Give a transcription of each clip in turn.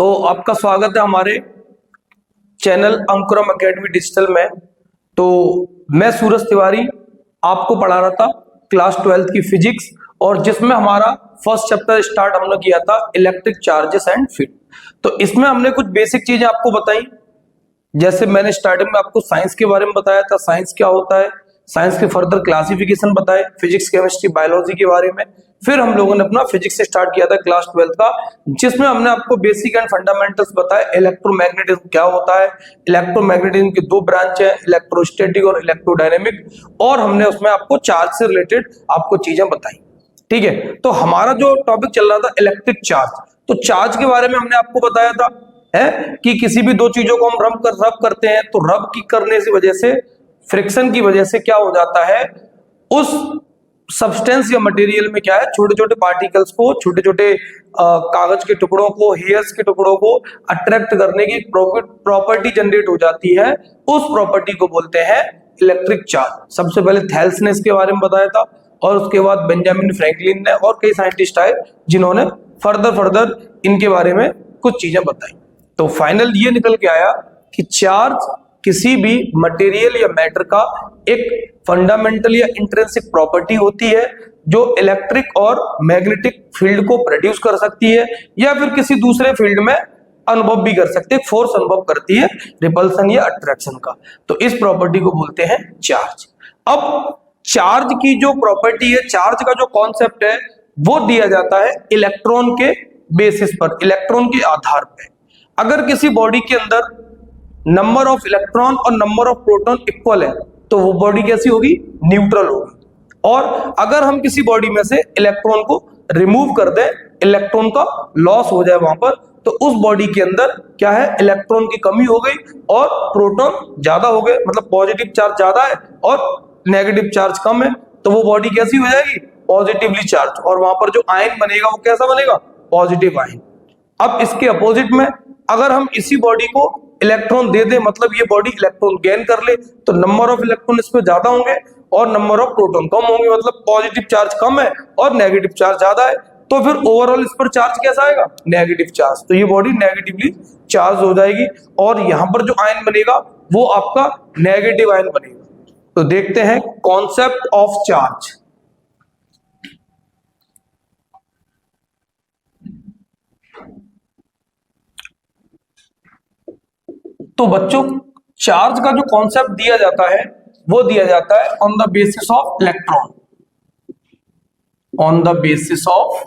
तो आपका स्वागत है हमारे चैनल अंकुरम एकेडमी डिजिटल में। तो मैं सूरज तिवारी आपको पढ़ा रहा था क्लास 12th की फिजिक्स, और जिसमें हमारा फर्स्ट चैप्टर स्टार्ट हमने किया था इलेक्ट्रिक चार्जेस एंड फील्ड। तो इसमें हमने कुछ बेसिक चीजें आपको बताई, जैसे मैंने स्टार्टिंग में आपको साइंस के बारे में बताया था, साइंस क्या होता है, साइंस के फर्दर क्लासिफिकेशन बताए, फिजिक्स केमिस्ट्री बायोलॉजी के बारे में। फिर हम लोगों ने अपना फिजिक्स से स्टार्ट किया था क्लास 12th का, जिसमें हमने आपको बेसिक एंड फंडामेंटल्स बताए। इलेक्ट्रोमैग्नेटिज्म क्या होता है, इलेक्ट्रोमैग्नेटिज्म की दो ब्रांच है, इलेक्ट्रोस्टैटिक और इलेक्ट्रोडायनेमिक, और हमने उसमें आपको चार्ज से रिलेटेड आपको चीजें बताई। ठीक है, तो हमारा जो टॉपिक चल रहा था इलेक्ट्रिक चार्ज, तो चार्ज के बारे में हमने आपको बताया था है कि किसी भी दो चीजों को हम रब करते हैं तो रब की करने की वजह से, फ्रिक्शन की वजह से क्या हो जाता है, उस सब्सटेंस या मटेरियल में क्या है, छोटे छोटे पार्टिकल्स को, छोटे छोटे कागज के टुकड़ों को, हेयर्स के टुकड़ों को अट्रैक्ट करने की प्रॉपर्टी जनरेट हो जाती है। उस प्रॉपर्टी को बोलते हैं इलेक्ट्रिक चार्ज। सबसे पहले थेल्स ने इसके बारे में बताया था, और उसके बाद बेंजामिन फ्रैंकलिन ने और कई साइंटिस्ट आए जिन्होंने फर्दर इनके बारे में कुछ चीजें बताई। तो फाइनल ये निकल के आया कि चार्ज किसी भी मटेरियल या मैटर का एक फंडामेंटल या इंट्रिंसिक प्रॉपर्टी होती है जो इलेक्ट्रिक और मैग्नेटिक फील्ड को प्रोड्यूस कर सकती है, या फिर किसी दूसरे फील्ड में अनुभव भी कर सकती है, फोर्स अनुभव करती है, रिपल्सन या अट्रैक्शन का। तो इस प्रॉपर्टी को बोलते हैं चार्ज। अब चार्ज की जो प्रॉपर्टी है, चार्ज का जो कॉन्सेप्ट है, वो दिया जाता है इलेक्ट्रॉन के बेसिस पर, इलेक्ट्रॉन के आधार पर। अगर किसी बॉडी के अंदर नंबर ऑफ इलेक्ट्रॉन और नंबर ऑफ प्रोटॉन इक्वल है तो वो बॉडी कैसी होगी, न्यूट्रल होगी। और अगर हम किसी बॉडी में से इलेक्ट्रॉन को रिमूव कर दें, इलेक्ट्रॉन का लॉस हो जाए वहां पर, तो उस बॉडी के अंदर क्या है, इलेक्ट्रॉन की कमी हो गई और प्रोटॉन ज्यादा हो गए, मतलब पॉजिटिव चार्ज ज्यादा है और नेगेटिव चार्ज कम है, तो वो बॉडी कैसी हो जाएगी, पॉजिटिवली चार्ज, और वहां पर जो आयन बनेगा वो कैसा बनेगा, पॉजिटिव आयन। अब इसके अपोजिट में अगर हम इसी बॉडी को इलेक्ट्रॉन दे दे, मतलब ये बॉडी इलेक्ट्रॉन गेन कर ले, तो नंबर ऑफ इलेक्ट्रॉन इसमें ज्यादा होंगे और नंबर ऑफ प्रोटॉन कम होंगे, मतलब पॉजिटिव चार्ज कम है और नेगेटिव चार्ज ज्यादा है, तो फिर ओवरऑल इस पर चार्ज कैसा आएगा, नेगेटिव चार्ज। तो ये बॉडी नेगेटिवली चार्ज हो जाएगी और यहां पर जो आयन बनेगा वो आपका नेगेटिव आयन बनेगा। तो देखते हैं कॉन्सेप्ट ऑफ चार्ज। तो बच्चों, चार्ज का जो कॉन्सेप्ट दिया जाता है वो दिया जाता है on the basis of electron, on the basis of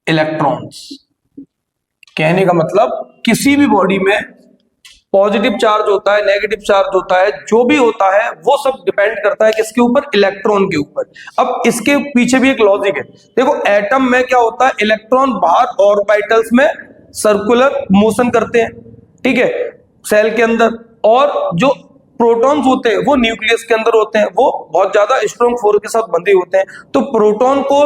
electrons. कहने का मतलब किसी भी बॉडी में पॉजिटिव चार्ज होता है, नेगेटिव चार्ज होता है, जो भी होता है वो सब डिपेंड करता है किसके ऊपर, इलेक्ट्रॉन के ऊपर। अब इसके पीछे भी एक लॉजिक है। देखो, एटम में क्या होता है, इलेक्ट्रॉन बाहर ऑर्बिटल्स में सर्कुलर मोशन करते हैं, ठीक है, सेल के अंदर, और जो प्रोटॉन्स होते हैं वो न्यूक्लियस के अंदर होते हैं, वो बहुत ज्यादा स्ट्रॉन्ग फोर्स के साथ बंधे होते हैं। तो प्रोटॉन को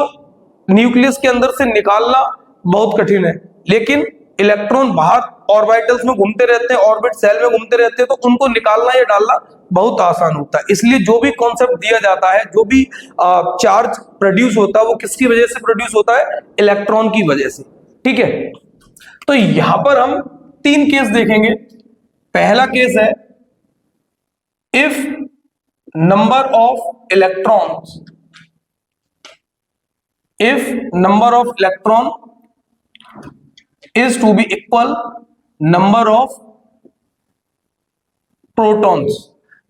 न्यूक्लियस के अंदर से निकालना बहुत कठिन है, लेकिन इलेक्ट्रॉन बाहर ऑर्बिटल्स में घूमते रहते हैं, ऑर्बिट सेल में घूमते रहते हैं, तो उनको निकालना या डालना बहुत आसान होता है। इसलिए जो भी कॉन्सेप्ट दिया जाता है, जो भी चार्ज प्रोड्यूस होता है, वो किसकी वजह से प्रोड्यूस होता है, इलेक्ट्रॉन की वजह से। ठीक है, तो यहां पर हम तीन केस देखेंगे। पहला केस है, if number of electrons, if number of electron is to be equal number of protons.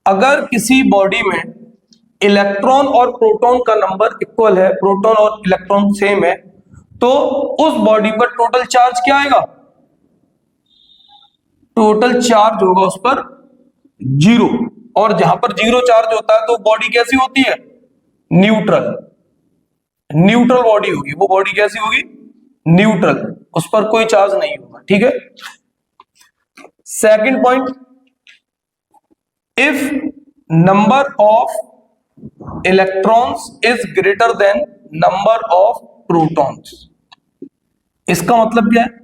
अगर किसी बॉडी में इलेक्ट्रॉन और प्रोटॉन का नंबर इक्वल है, प्रोटॉन और इलेक्ट्रॉन सेम है, तो उस बॉडी पर टोटल चार्ज क्या आएगा, टोटल चार्ज होगा उस पर 0। और जहां पर 0 चार्ज होता है तो बॉडी कैसी होती है, न्यूट्रल, न्यूट्रल बॉडी होगी। वो बॉडी कैसी होगी, न्यूट्रल, उस पर कोई चार्ज नहीं होगा। ठीक है, second point, if number of electrons is greater than number of protons. इसका मतलब क्या है,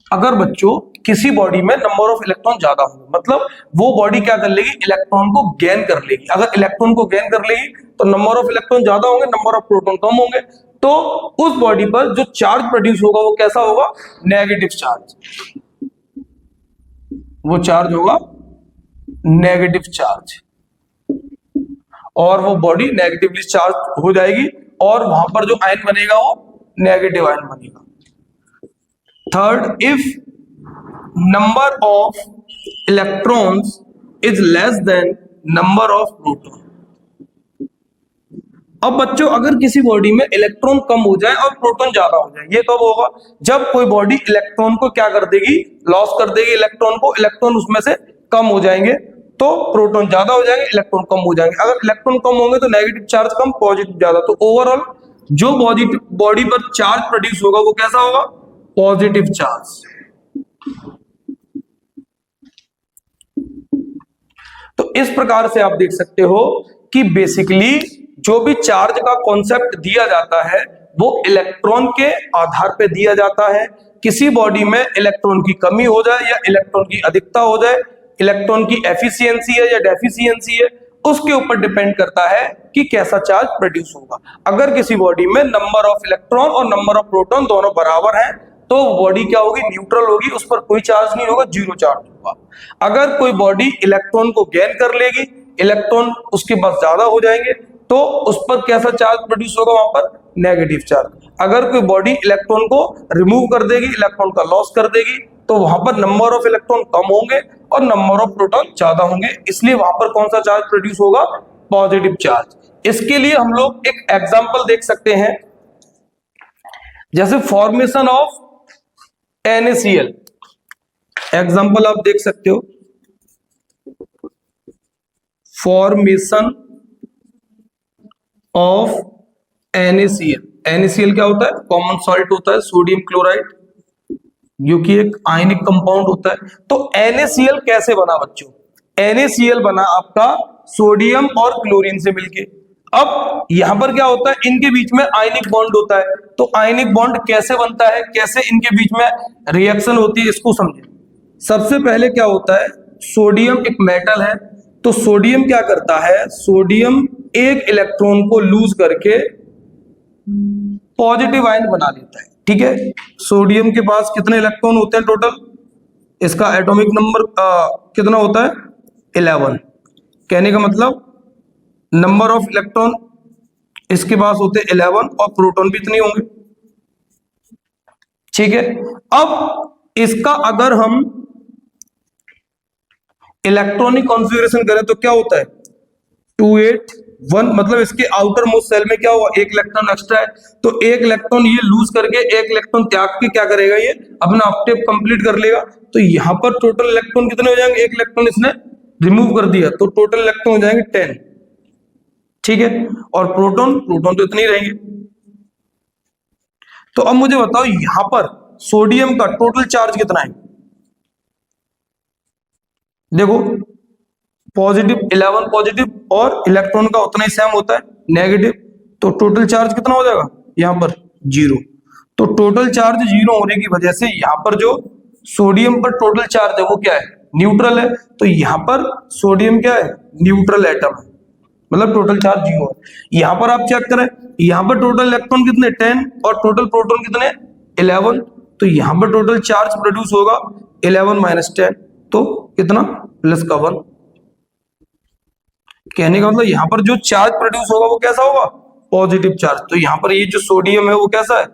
अगर बच्चों किसी बॉडी में नंबर ऑफ इलेक्ट्रॉन ज्यादा होंगे, मतलब वो बॉडी क्या कर लेगी, इलेक्ट्रॉन को गेन कर लेगी। अगर इलेक्ट्रॉन को गेन कर लेगी तो नंबर ऑफ इलेक्ट्रॉन ज्यादा होंगे, नंबर ऑफ प्रोटॉन कम होंगे, तो उस बॉडी पर जो चार्ज प्रोड्यूस होगा वो कैसा होगा, नेगेटिव चार्ज। वो चार्ज होगा नेगेटिव चार्ज, और वो बॉडी नेगेटिवली चार्ज हो जाएगी, और वहां पर जो आयन बनेगा वो नेगेटिव आयन बनेगा। Third, if number of electrons is less than number of proton. अब बच्चों, अगर किसी बॉडी में इलेक्ट्रॉन कम हो जाए और प्रोटॉन ज्यादा हो जाए, ये कब होगा, जब कोई बॉडी इलेक्ट्रॉन को क्या कर देगी, लॉस कर देगी इलेक्ट्रॉन को, इलेक्ट्रॉन उसमें से कम हो जाएंगे, तो प्रोटॉन ज्यादा हो जाएंगे, इलेक्ट्रॉन कम हो जाएंगे। अगर इलेक्ट्रॉन कम होंगे तो नेगेटिव चार्ज कम, पॉजिटिव ज्यादा, तो ओवरऑल जो बॉडी पर चार्ज प्रोड्यूस होगा वो कैसा होगा, पॉजिटिव चार्ज। तो इस प्रकार से आप देख सकते हो कि बेसिकली जो भी चार्ज का कॉन्सेप्ट दिया जाता है वो इलेक्ट्रॉन के आधार पे दिया जाता है। किसी बॉडी में इलेक्ट्रॉन की कमी हो जाए या इलेक्ट्रॉन की अधिकता हो जाए, इलेक्ट्रॉन की एफिशिएंसी है या डेफिशिएंसी है, उसके ऊपर डिपेंड करता है कि कैसा चार्ज प्रोड्यूस होगा। अगर किसी बॉडी में नंबर ऑफ इलेक्ट्रॉन और नंबर ऑफ प्रोटॉन दोनों बराबर हैं तो बॉडी क्या होगी, न्यूट्रल होगी, उस पर कोई चार्ज नहीं होगा, जीरो चार्ज होगा। अगर कोई बॉडी इलेक्ट्रॉन को गेन कर लेगी, इलेक्ट्रॉन उसके पास ज्यादा हो जाएंगे, तो उस पर कैसा चार्ज प्रोड्यूस होगा, वहां पर नेगेटिव चार्ज। अगर कोई बॉडी इलेक्ट्रॉन को रिमूव कर देगी, इलेक्ट्रॉन का लॉस कर देगी, तो वहां पर नंबर ऑफ इलेक्ट्रॉन कम होंगे और नंबर ऑफ प्रोटॉन ज्यादा होंगे, इसलिए वहां पर कौन सा चार्ज प्रोड्यूस होगा, पॉजिटिव चार्ज। इसके लिए हम लोग एक एग्जांपल देख सकते हैं, जैसे फॉर्मेशन ऑफ NaCl। एग्जांपल आप देख सकते हो, फॉर्मेशन ऑफ NaCl। NaCl क्या होता है, कॉमन सॉल्ट होता है, सोडियम क्लोराइड, जो कि एक आयनिक कंपाउंड होता है। तो NaCl कैसे बना बच्चों, NaCl बना आपका सोडियम और क्लोरीन से मिलके। अब यहां पर क्या होता है, इनके बीच में आयनिक बॉन्ड होता है, तो आयनिक बॉन्ड कैसे बनता है, कैसे इनके बीच में रिएक्शन होती है, इसको समझे। सबसे पहले क्या होता है, सोडियम एक मेटल है, तो सोडियम क्या करता है, सोडियम एक इलेक्ट्रॉन को लूज करके पॉजिटिव आयन बना लेता है। ठीक है, सोडियम के पास कितने इलेक्ट्रॉन होते हैं टोटल, इसका एटॉमिक नंबर कितना होता है, 11। कहने का मतलब नंबर ऑफ इलेक्ट्रॉन इसके पास होते 11 और प्रोटॉन भी इतने होंगे। ठीक है, अब इसका अगर हम इलेक्ट्रॉनिक कॉन्फ़िगरेशन करें तो क्या होता है, 281, मतलब इसके आउटर मोस्ट सेल में क्या हुआ, एक इलेक्ट्रॉन एक्स्ट्रा है, तो एक इलेक्ट्रॉन ये लूज करके एक इलेक्ट्रॉन त्याग के क्या करेगा, ये अपना ऑक्टेव कंप्लीट कर लेगा। तो यहां पर टोटल इलेक्ट्रॉन कितने हो जाएंगे, एक इलेक्ट्रॉन इसने रिमूव कर दिया, तो टोटल इलेक्ट्रॉन हो जाएंगे 10। ठीक है, और प्रोटॉन तो इतने ही रहेंगे। तो अब मुझे बताओ यहां पर सोडियम का टोटल चार्ज कितना है, देखो पॉजिटिव 11 पॉजिटिव, और इलेक्ट्रॉन का उतना ही सेम होता है नेगेटिव, तो टोटल चार्ज कितना हो जाएगा, यहां पर 0। तो टोटल चार्ज 0 होने की वजह से यहां पर जो सोडियम पर टोटल चार्ज है वो क्या है, न्यूट्रल है। तो यहां पर सोडियम क्या है, न्यूट्रल एटम है, मतलब टोटल चार्ज 0 है। यहां पर आप चेक करें, यहां पर टोटल इलेक्ट्रॉन कितने 10 और टोटल प्रोटॉन कितने 11, तो यहां पर टोटल चार्ज प्रोड्यूस होगा 11 माइनस 10, तो कितना प्लस का 1। कहने का मतलब यहां पर जो चार्ज प्रोड्यूस होगा वो कैसा होगा, पॉजिटिव चार्ज। तो यहां पर ये जो सोडियम है वो कैसा है,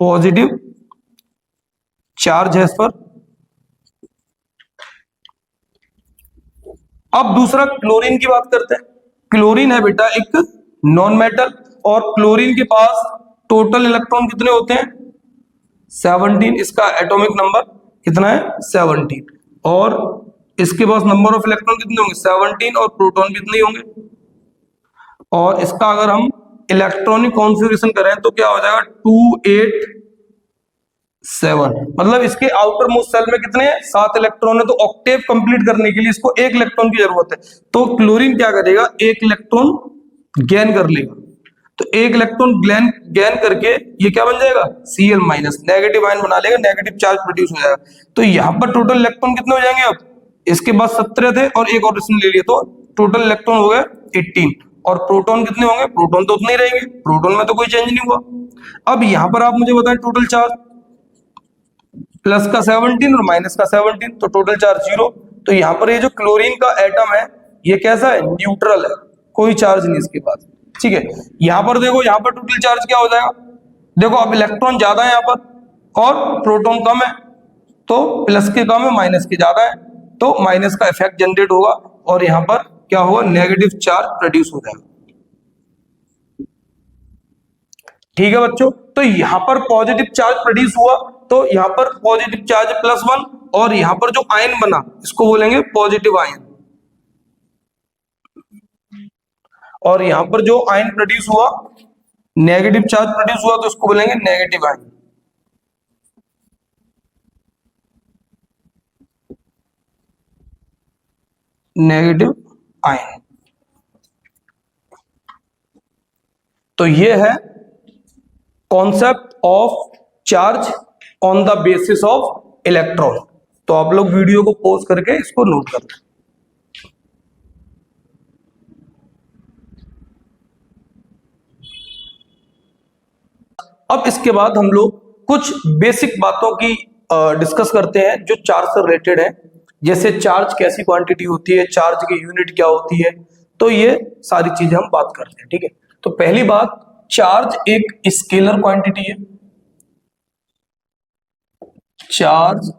पॉजिटिव चार्ज है इस पर। अब दूसरा क्लोरीन की बात करते हैं। क्लोरीन है बेटा एक नॉन मेटल, और क्लोरीन के पास टोटल इलेक्ट्रॉन कितने होते हैं, 17। इसका एटॉमिक नंबर कितना है, 17, और इसके पास नंबर ऑफ इलेक्ट्रॉन कितने होंगे, 17, और प्रोटॉन भी इतने ही होंगे। और इसका अगर हम इलेक्ट्रॉनिक कॉन्फ़िगरेशन करें तो क्या हो जाएगा, 287, मतलब इसके आउटर मोस्ट सेल में कितने हैं, 7 इलेक्ट्रॉन है। तो ऑक्टेव कंप्लीट करने के लिए इसको 1 इलेक्ट्रॉन की जरूरत है, तो क्लोरीन क्या करेगा, 1 इलेक्ट्रॉन गेन कर लेगा। तो 1 इलेक्ट्रॉन गेन करके ये क्या बन जाएगा, Cl माइनस, नेगेटिव आयन बना लेगा, नेगेटिव चार्ज प्रोड्यूस हो जाएगा। तो यहां पर टोटल इलेक्ट्रॉन कितने हो जाएंगे, अब इसके पास 17 थे और एक और इसने ले लिया, तो टोटल इलेक्ट्रॉन हो गए 18। और प्रोटॉन कितने होंगे, प्रोटॉन तो उतने ही रहेंगे, प्रोटॉन में तो कोई चेंज नहीं हुआ। अब यहां पर आप मुझे बताएं टोटल चार्ज, प्लस का 17 और माइनस का 17, तो टोटल चार्ज 0। तो यहाँ पर ये जो क्लोरीन का एटम है ये कैसा है, न्यूट्रल है, कोई चार्ज नहीं इसके पास, ठीक है। यहाँ पर देखो, यहाँ पर टोटल चार्ज क्या हो जाएगा, देखो अब इलेक्ट्रॉन ज्यादा है यहाँ पर और प्रोटॉन कम है, तो प्लस के कम है माइनस के ज्यादा है, तो माइनस का इफेक्ट जनरेट होगा और यहाँ पर क्या होगा, नेगेटिव चार्ज प्रोड्यूस हो जाएगा। ठीक है बच्चों, तो यहां पर पॉजिटिव चार्ज प्रोड्यूस हुआ, तो यहां पर पॉजिटिव चार्ज +1 और यहां पर जो आयन बना इसको बोलेंगे पॉजिटिव आयन, और यहां पर जो आयन प्रोड्यूस हुआ, नेगेटिव चार्ज प्रोड्यूस हुआ, तो इसको बोलेंगे नेगेटिव आयन। Negative ion. तो ये है concept of charge on the basis of electron. तो आप लोग वीडियो को पॉज करके इसको नोट कर लें। अब इसके बाद हम लोग कुछ बेसिक बातों की डिस्कस करते हैं जो चार्ज से रिलेटेड है, जैसे चार्ज कैसी क्वांटिटी होती है, चार्ज की यूनिट क्या होती है, तो ये सारी चीजें हम बात करते हैं, ठीक है। तो पहली बात, चार्ज एक स्केलर क्वांटिटी है। Charge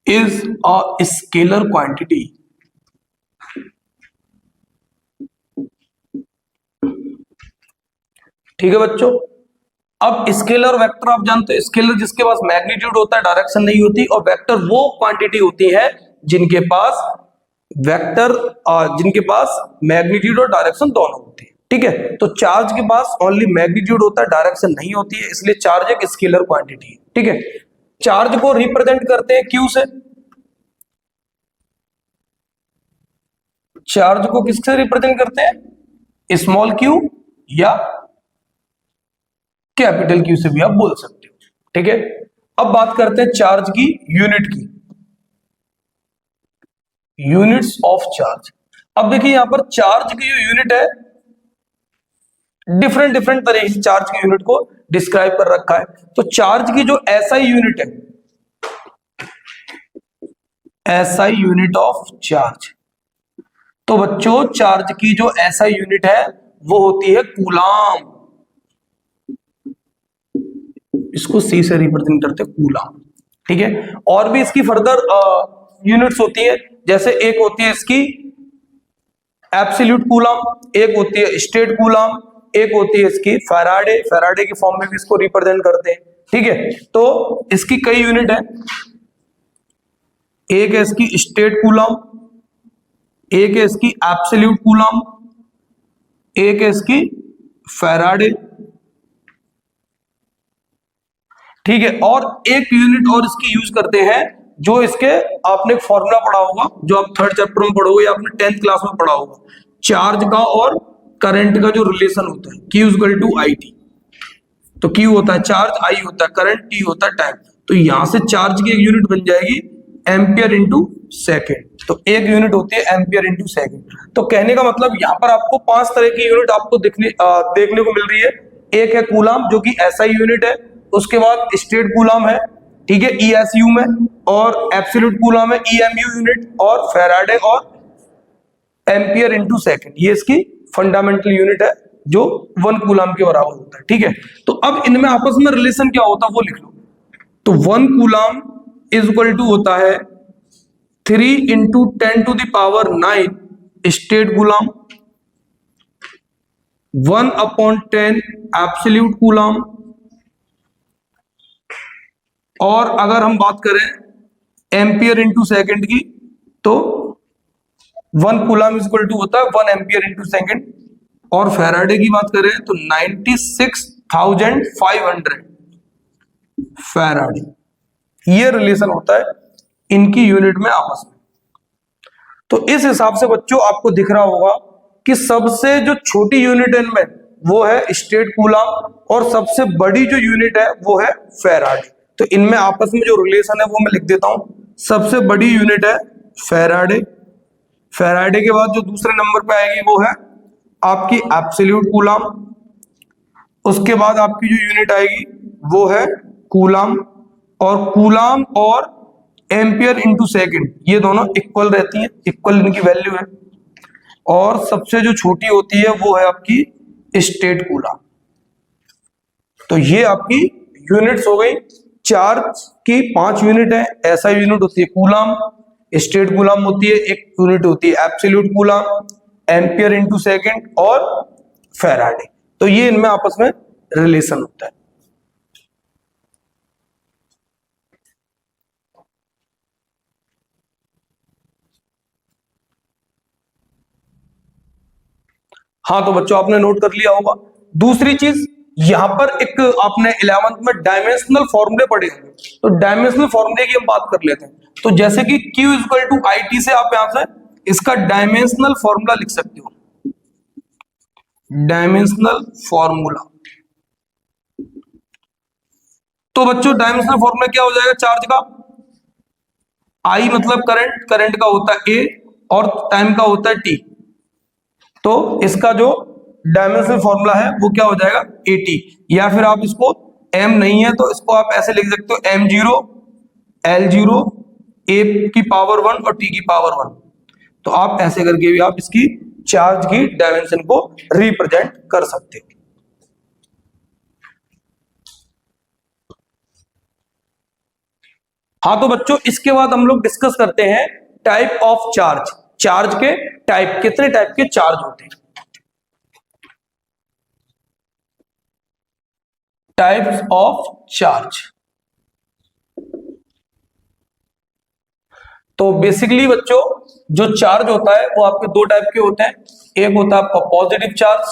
is a scalar quantity. ठीक है बच्चों, अब स्केलर वेक्टर आप जानते हो, स्केलर जिसके पास मैग्नीट्यूड होता है, डायरेक्शन नहीं होती, और वेक्टर वो क्वांटिटी होती है जिनके पास वेक्टर जिनके पास मैग्नीट्यूड और डायरेक्शन दोनों होते हैं, ठीक है। तो चार्ज के पास ओनली मैग्नीट्यूड होता है, डायरेक्शन नहीं होती है, इसलिए चार्ज एक स्केलर क्वांटिटी है, ठीक है। चार्ज को रिप्रेजेंट करते हैं क्यू से। चार्ज को किससे रिप्रेजेंट करते हैं, स्मॉल क्यू या कैपिटल क्यू से भी आप बोल सकते हो, ठीक है। अब बात करते हैं चार्ज की यूनिट की, यूनिट्स ऑफ चार्ज। अब देखिए यहां पर चार्ज की जो यूनिट है, डिफरेंट डिफरेंट तरह की चार्ज की यूनिट को डिस्क्राइब कर रखा है। तो चार्ज की जो एसआई यूनिट है, एसआई यूनिट ऑफ चार्ज, तो बच्चों चार्ज की जो एसआई यूनिट है वो होती है कूलाम। इसको सी से रिप्रेजेंट करते हैं कूलाम, ठीक है। और भी इसकी फर्दर यूनिट्स होती है, जैसे एक होती है इसकी एब्सोल्यूट कूलाम, एक होती है स्टेट कूलाम, एक होती है इसकी फैराडे, फैराडे की फॉर्म में भी इसको रिप्रेजेंट करते हैं, ठीक है। तो इसकी कई यूनिट है, एक है इसकी स्टेट कूलाम, एक है इसकी एब्सोल्यूट कूलाम, एक है इसकी फैराडे, ठीक है। और एक यूनिट और इसकी यूज करते हैं, जो इसके आपने एक फॉर्मूला पढ़ा होगा, जो आप थर्ड चैप्टर में पढ़ोगे या आपने 10th क्लास में पढ़ा होगा, चार्ज का और करंट का जो रिलेशन होता है, Q = IT। तो Q होता है चार्ज, I होता है करंट, T होता है टाइम। तो यहां से चार्ज की एक यूनिट बन जाएगी एम्पियर इंटू सेकेंड। तो एक यूनिट होती है एम्पियर इंटू सेकेंड। तो कहने का मतलब यहां पर आपको 5 तरह की यूनिट आपको देखने को मिल रही है। एक है कूलाम जो कि SI यूनिट है, उसके बाद स्टेट कूलाम है, ठीक है, ESU में, और एब्सोल्यूट कूलाम है EMU यूनिट, और फैराडे और एम्पियर इंटू सेकेंड, ये इसकी फंडामेंटल यूनिट है जो 1 कूलाम के बराबर होता है, ठीक है। तो अब इनमें आपस में रिलेशन क्या होता है वो लिख लो। तो 1 कूलाम = होता है 3 × 10⁹ स्टेट कूलाम, 1/10 एब्सोल्यूट कूलाम, और अगर हम बात करें एम्पियर इंटू सेकेंड की, तो 1 कूलाम = होता है 1 एम्पियर इंटू सेकेंड, और फैराडे की बात करें तो 96,500 फैराडे। ये रिलेशन होता है इनकी यूनिट में आपस में। तो इस हिसाब से बच्चों आपको दिख रहा होगा कि सबसे जो छोटी यूनिट है इनमें वो है स्टेट कूलाम, और सबसे बड़ी जो यूनिट है वो है फैराडे। तो इनमें आपस में जो रिलेशन है वो मैं लिख देता हूं। सबसे बड़ी यूनिट है फैराडे, फैराडे के बाद जो दूसरे नंबर पे आएगी वो है आपकी एब्सोल्यूट कूलाम, उसके बाद आपकी जो यूनिट आएगी वो है कूलाम, और कूलाम और एम्पियर इंटू सेकेंड ये दोनों इक्वल रहती हैं, इक्वल इनकी वैल्यू है। और सबसे जो छोटी होती है वो है आपकी स्टेट कूलाम। तो ये आपकी यूनिट्स हो गई। चार्ज की 5 यूनिट है, ऐसा यूनिट होती है कूलाम, स्टेट कूलाम होती है, एक यूनिट होती है absolute coulomb, ampere into second और फैराडे। तो ये इनमें आपस में रिलेशन होता है। हाँ तो बच्चों आपने नोट कर लिया होगा। दूसरी चीज यहां पर एक आपने 11th में डायमेंशनल फॉर्मूले पढ़े होंगे, तो डायमेंशनल फॉर्मूले की हम बात कर लेते हैं। तो जैसे कि Q equal to I T से आप यहां से इसका डायमेंशनल फॉर्मूला लिख सकते हो, डायमेंशनल फॉर्मूला। तो बच्चों डायमेंशनल फॉर्मूला क्या हो जाएगा चार्ज का? आई मतलब करंट, करंट का होता है ए और टाइम का होता है टी। तो इसका जो डायमेंशनल फॉर्मूला है वो क्या हो जाएगा एटी, या फिर आप इसको एम नहीं है तो इसको आप ऐसे लिख सकते हो एम जीरो एल जीरो ए की पावर 1 और टी की पावर 1। तो आप ऐसे करके भी आप इसकी चार्ज की डायमेंशन को रिप्रेजेंट कर सकते हो। हाँ तो बच्चों इसके बाद हम लोग डिस्कस करते हैं टाइप ऑफ चार्ज। चार्ज के टाइप, कितने टाइप के चार्ज होते हैं? Types of charge. तो बेसिकली बच्चों जो चार्ज होता है वो आपके दो टाइप के होते हैं। एक होता है आपका पॉजिटिव चार्ज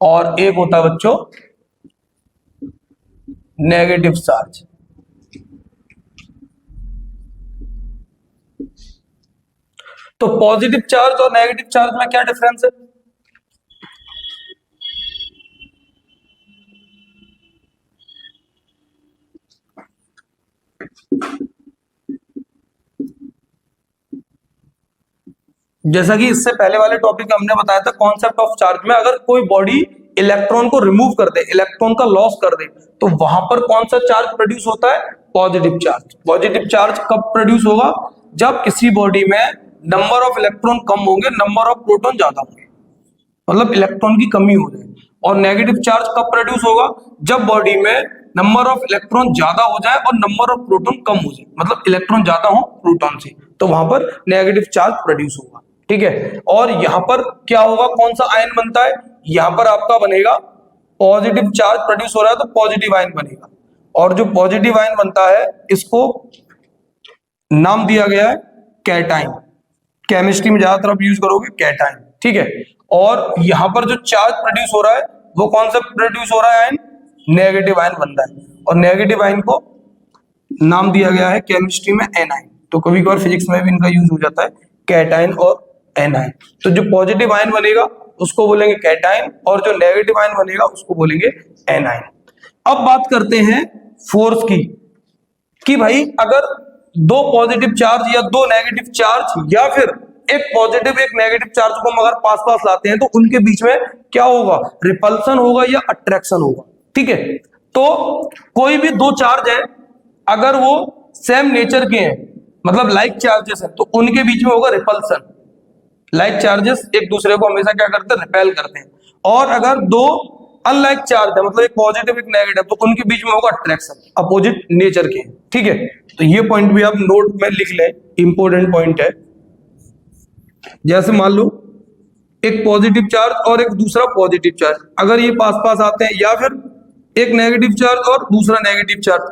और एक होता है बच्चों नेगेटिव चार्ज। तो पॉजिटिव चार्ज और नेगेटिव चार्ज में क्या डिफरेंस है? जैसा कि इससे पहले वाले टॉपिक हमने बताया था कॉन्सेप्ट ऑफ चार्ज में, अगर कोई बॉडी इलेक्ट्रॉन को रिमूव कर दे, इलेक्ट्रॉन का लॉस कर दे, तो वहां पर कौन सा चार्ज प्रोड्यूस होता है? Positive charge. पॉजिटिव चार्ज कब प्रोड्यूस होगा? जब किसी बॉडी में नंबर ऑफ इलेक्ट्रॉन कम होंगे, नंबर ऑफ प्रोटॉन ज्यादा होंगे, मतलब इलेक्ट्रॉन की कमी हो जाए। और नेगेटिव चार्ज कब प्रोड्यूस होगा? जब बॉडी में नंबर ऑफ इलेक्ट्रॉन ज्यादा हो जाए और नंबर ऑफ प्रोटॉन कम हो जाए, मतलब इलेक्ट्रॉन ज्यादा हो प्रोटॉन से, तो वहां पर नेगेटिव चार्ज प्रोड्यूस होगा। ठीक है, और यहां पर क्या होगा, कौन सा आयन बनता है? यहां पर आपका बनेगा पॉजिटिव चार्ज प्रोड्यूस हो रहा है तो पॉजिटिव आयन बनेगा, और जो पॉजिटिव आयन बनता है इसको नाम दिया गया है कैटाइन। केमिस्ट्री में ज्यादातर आप यूज करोगे कैटाइन। ठीक है, और यहां पर जो चार्ज प्रोड्यूस हो रहा है वो कौन सा प्रोड्यूस हो रहा है आयन? नेगेटिव आयन बन रहा है, और नेगेटिव आयन को नाम दिया गया है केमिस्ट्री में एनाइन। तो कभी कभार फिजिक्स में भी इनका यूज हो जाता है कैटाइन और एनाइन। तो जो पॉजिटिव आयन बनेगा उसको बोलेंगे कैटाइन, और जो नेगेटिव आयन बनेगा उसको बोलेंगे एनाइन। अब बात करते हैं फोर्स की, कि भाई अगर दो पॉजिटिव चार्ज या दो नेगेटिव चार्ज या फिर एक पॉजिटिव एक नेगेटिव चार्ज को हम अगर पास पास लाते हैं तो उनके बीच में क्या होगा? रिपल्सन होगा या अट्रैक्शन होगा। ठीक है, तो कोई भी दो चार्ज है अगर वो सेम नेचर के हैं, मतलब लाइक चार्जेस है, तो उनके बीच में होगा रिपल्सन। लाइक चार्जेस एक दूसरे को हमेशा क्या करते हैं? रिपेल करते हैं। और अगर दो अनलाइक चार्ज है, मतलब एक पॉजिटिव एक नेगेटिव, तो उनके बीच में होगा अट्रैक्शन, अपोजिट नेचर के। ठीक है, तो ये पॉइंट भी आप नोट में लिख लें, इंपॉर्टेंट पॉइंट है। जैसे मान लो एक पॉजिटिव चार्ज और एक दूसरा पॉजिटिव चार्ज, अगर ये पास पास आते हैं, या फिर एक नेगेटिव चार्ज और दूसरा नेगेटिव चार्ज,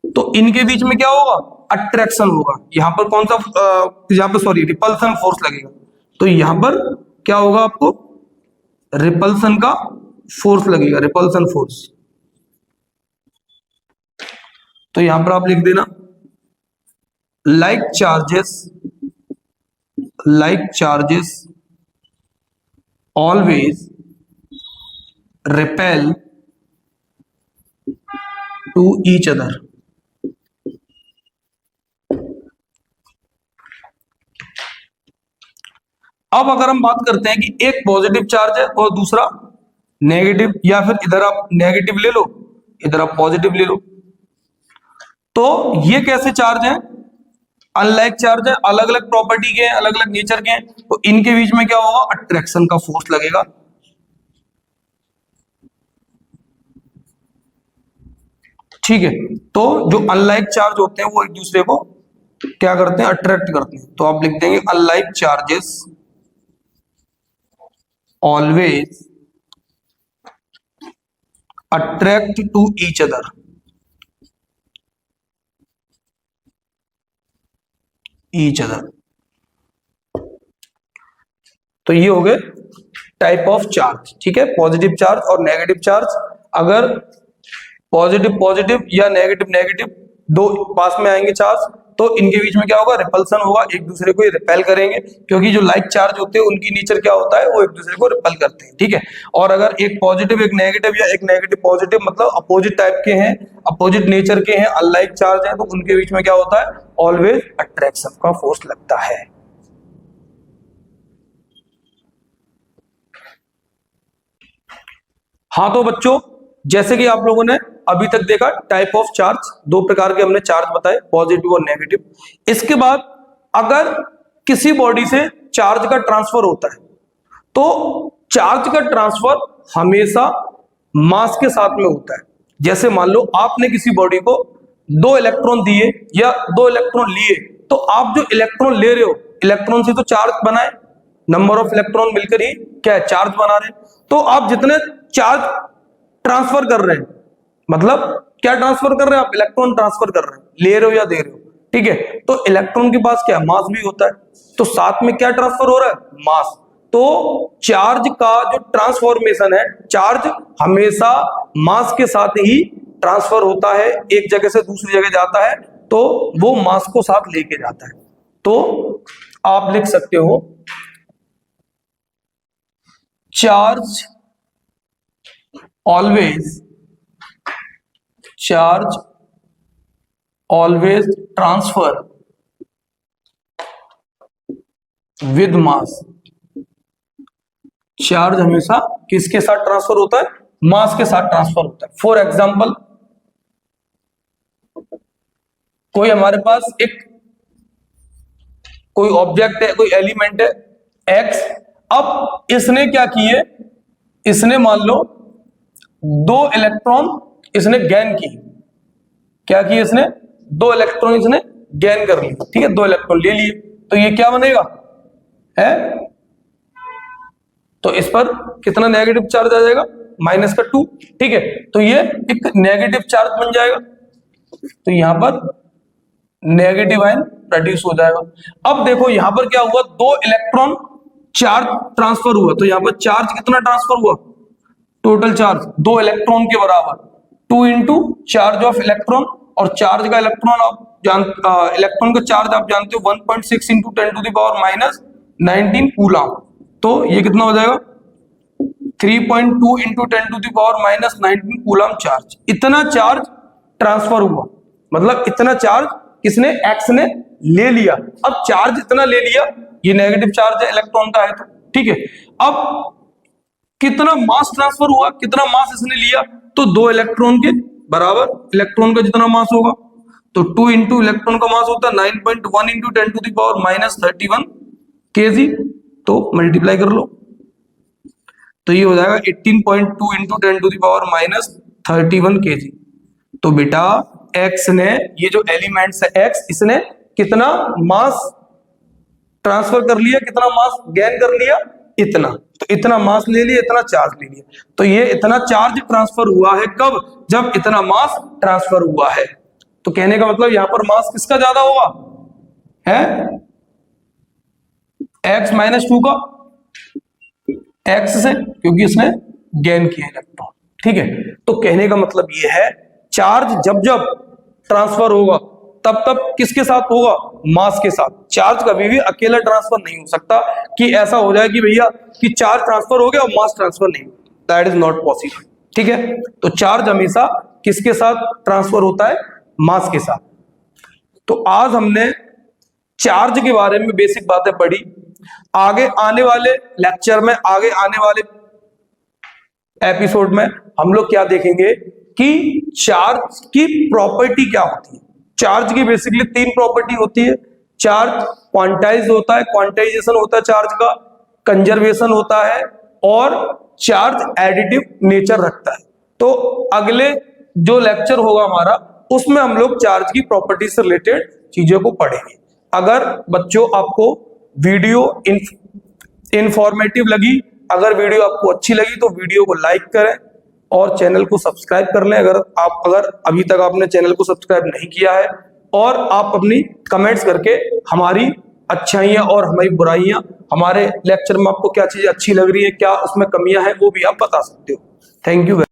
तो इनके बीच में क्या होगा? अट्रैक्शन होगा। यहां पर कौन सा यहां पर सॉरी रिपल्सन फोर्स लगेगा। तो यहां पर क्या होगा? आपको रिपल्सन का फोर्स लगेगा, रिपल्सन फोर्स। तो यहां पर आप लिख देना like charges always repel to each other. अब अगर हम बात करते हैं कि एक पॉजिटिव चार्ज है और दूसरा नेगेटिव, या फिर इधर आप नेगेटिव ले लो, इधर आप पॉजिटिव ले लो, तो ये कैसे चार्ज है? अनलाइक चार्ज है, अलग अलग प्रॉपर्टी के हैं, अलग अलग नेचर के हैं, तो इनके बीच में क्या होगा? अट्रैक्शन का फोर्स लगेगा। ठीक है, तो जो अनलाइक चार्ज होते हैं वो एक दूसरे को क्या करते हैं? अट्रैक्ट करते हैं। तो आप लिख देंगे unlike charges always attract to each other. तो ये हो गए टाइप ऑफ चार्ज। ठीक है, पॉजिटिव चार्ज और नेगेटिव चार्ज। अगर पॉजिटिव पॉजिटिव या नेगेटिव नेगेटिव दो पास में आएंगे चार्ज, तो इनके बीच में क्या होगा? रिपल्सन होगा, एक दूसरे को रिपेल करेंगे, क्योंकि जो लाइक चार्ज होते हैं उनकी नेचर क्या होता है? वो एक दूसरे को रिपेल करते हैं। ठीक है, और अगर एक पॉजिटिव एक नेगेटिव या एक नेगेटिव पॉजिटिव मतलब अपोजिट टाइप के हैं, अपोजिट नेचर के हैं, अनलाइक चार्ज है, तो उनके बीच में क्या होता है? ऑलवेज अट्रैक्शन का फोर्स लगता है। हाँ तो बच्चों, जैसे कि आप लोगों ने अभी तक देखा टाइप ऑफ चार्ज, दो प्रकार के हमने चार्ज बताए, पॉजिटिव और नेगेटिव। इसके बाद अगर किसी बॉडी से चार्ज का ट्रांसफर होता है, तो चार्ज का ट्रांसफर हमेशा मास के साथ में होता है। जैसे मान लो आपने किसी बॉडी को 2 इलेक्ट्रॉन दिए या 2 इलेक्ट्रॉन लिए, तो आप जो इलेक्ट्रॉन ले रहे हो, इलेक्ट्रॉन से तो चार्ज बनाए, नंबर ऑफ इलेक्ट्रॉन मिलकर ही क्या है? चार्ज बना रहे हैं। तो आप जितने चार्ज ट्रांसफर कर रहे हैं, मतलब क्या ट्रांसफर कर रहे हैं? आप इलेक्ट्रॉन ट्रांसफर कर रहे हैं, ले रहे हो या दे रहे हो। ठीक है, तो इलेक्ट्रॉन के पास क्या मास भी होता है, तो साथ में क्या ट्रांसफर हो रहा है? मास। तो चार्ज का जो ट्रांसफॉर्मेशन है, चार्ज हमेशा मास के साथ ही ट्रांसफर होता है, एक जगह से दूसरी जगह जाता है, तो वो मास को साथ लेके जाता है। तो आप लिख सकते हो charge always transfer with mass. Charge हमेशा किसके साथ ट्रांसफर होता है? मास के साथ ट्रांसफर होता है। फॉर एग्जाम्पल, कोई हमारे पास एक कोई ऑब्जेक्ट है, कोई एलिमेंट है एक्स। अब इसने क्या किए? इसने मान लो 2 इलेक्ट्रॉन इसने गेन की। क्या किए इसने? 2 इलेक्ट्रॉन इसने गेन कर लिए। ठीक है, 2 इलेक्ट्रॉन ले लिए, तो ये क्या बनेगा? है, तो इस पर कितना नेगेटिव चार्ज आ जाएगा? -2। ठीक है, तो ये एक नेगेटिव चार्ज बन जाएगा, तो यहां पर नेगेटिव आयन प्रोड्यूस हो जाएगा। अब देखो यहां पर क्या हुआ? 2 इलेक्ट्रॉन चार्ज ट्रांसफर हुआ, तो यहां पर चार्ज कितना ट्रांसफर हुआ? टोटल चार्ज 2 इलेक्ट्रॉन के बराबर, 2 इंटू चार्ज ऑफ इलेक्ट्रॉन, और चार्ज का इलेक्ट्रॉन आप इलेक्ट्रॉन का चार्ज आप जानते हो 1.6 इंटू 10⁻⁻19 कूलम। तो ये कितना हो जाएगा? 3.2 इंटू 10⁻⁻19 कूलम चार्ज। इतना चार्ज ट्रांसफर हुआ, मतलब इतना चार्ज किसने? एक्स ने ले लिया। अब चार्ज इतना ले लिया, ये नेगेटिव चार्ज है, इलेक्ट्रॉन का है, तो ठीक है। अब कितना मास ट्रांसफर हुआ? कितना मास इसने लिया? तो 2 इलेक्ट्रॉन के बराबर इलेक्ट्रॉन का जितना मास होगा, तो 2 इंटू इलेक्ट्रॉन का मास होता है 9.1 इंटू 10⁻31 kg, तो मल्टीप्लाई कर लो, तो ये हो जाएगा 18.2 इंटू 10⁻31 kg। तो बेटा एक्स ने, ये जो एलिमेंट्स है एक्स, इसने कितना मास ट्रांसफर कर लिया, कितना मास गेन कर लिया? इतना। तो इतना मास ले लिया, इतना चार्ज ले लिया, तो ये इतना चार्ज ट्रांसफर हुआ है कब? जब इतना मास ट्रांसफर हुआ है। तो कहने का मतलब यहां पर मास किसका ज्यादा होगा? है x-2 का, एक्स से, क्योंकि इसने गेन किया इलेक्ट्रॉन। ठीक है, तो कहने का मतलब ये है चार्ज जब जब ट्रांसफर होगा तब तब किसके साथ होगा? मास के साथ। चार्ज कभी भी अकेला ट्रांसफर नहीं हो सकता कि ऐसा हो जाए कि भैया कि चार्ज ट्रांसफर हो गया और मास ट्रांसफर नहीं, दैट इज नॉट पॉसिबल। ठीक है, तो चार्ज हमेशा किसके साथ ट्रांसफर होता है? मास के साथ। तो आज हमने चार्ज के बारे में बेसिक बातें पढ़ी। आगे आने वाले लेक्चर में, आगे आने वाले एपिसोड में हम लोग क्या देखेंगे कि चार्ज की प्रॉपर्टी क्या होती है। चार्ज की बेसिकली 3 प्रॉपर्टी होती है। चार्ज क्वांटाइज होता है, क्वांटाइजेशन होता है चार्ज का, कंजर्वेशन होता है और चार्ज एडिटिव नेचर रखता है। तो अगले जो लेक्चर होगा हमारा, उसमें हम लोग चार्ज की प्रॉपर्टी से रिलेटेड चीजों को पढ़ेंगे। अगर बच्चों आपको वीडियो इंफॉर्मेटिव लगी, अगर वीडियो आपको अच्छी लगी तो वीडियो को लाइक करें और चैनल को सब्सक्राइब कर लें अगर अभी तक आपने चैनल को सब्सक्राइब नहीं किया है, और आप अपनी कमेंट्स करके हमारी अच्छाइयां और हमारी बुराइयां, हमारे लेक्चर में आपको क्या चीजें अच्छी लग रही है, क्या उसमें कमियां हैं, वो भी आप बता सकते हो। Thank you.